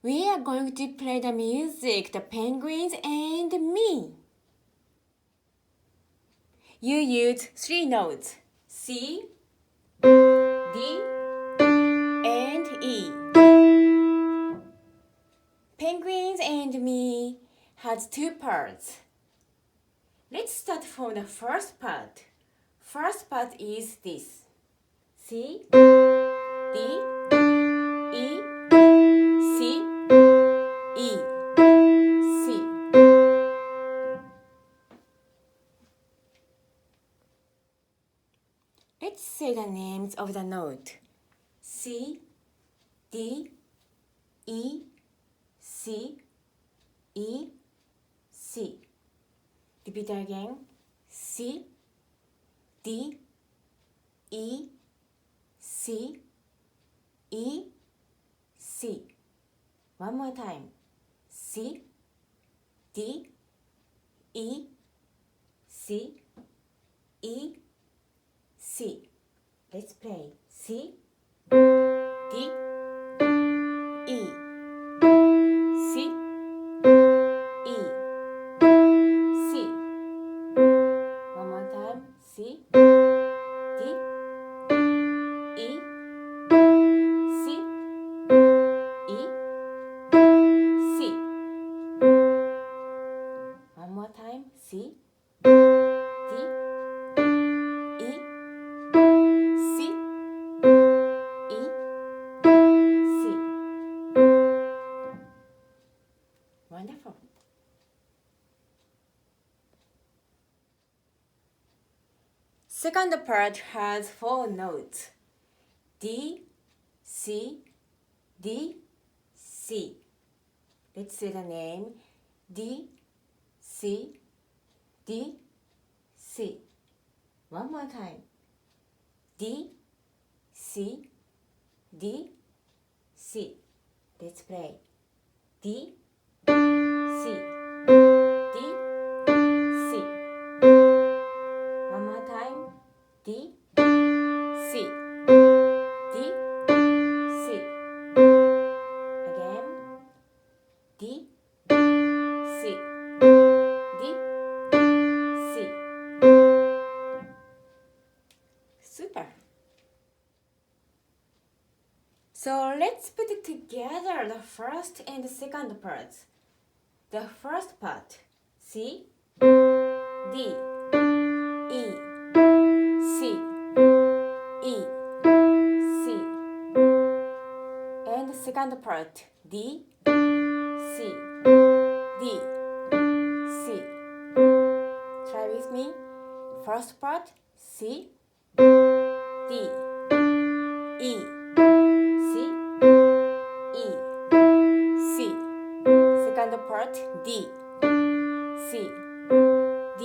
We are going to play the music, the penguins and me. You use 3 notes, C, D, and E. Penguins and me has 2 parts. Let's start from the first part. First part is this. C, D, E, C, E, C. Let's say the names of the note. C, D, E, C, E, C. Repeat again. C, D, E, C, E, C. One more time. C, D, E, C, E, C. Let's play. C, D, E, C, E, C. One more time. C, D, E, C, E, C. One more time. C, D, E, C, E, C. Wonderful. Second part has 4 notes. D, C, D, C. Let's say the name. D, C, D, C. One more time. D, C, D, C. Let's play. D, C, D, C. One more time. D, C, D, C. Again. D, C, D, C. Super. So let's put it together, the first and the second parts. The first part, C, D, E, C, E, C. And the second part, D, C, D, C. Try with me. First part, C, D, E, C, E, C. Second part, D, C, D,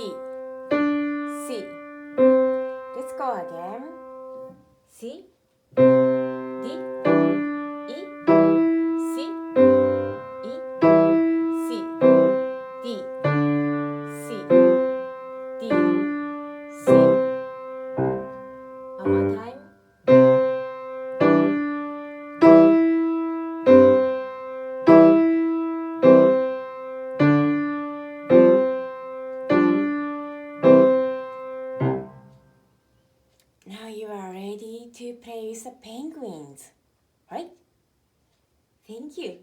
C. Let's go again. C, D, E, C, E, C, D, C, D, C. One more time. Now you are ready to play with the penguins, right? Thank you.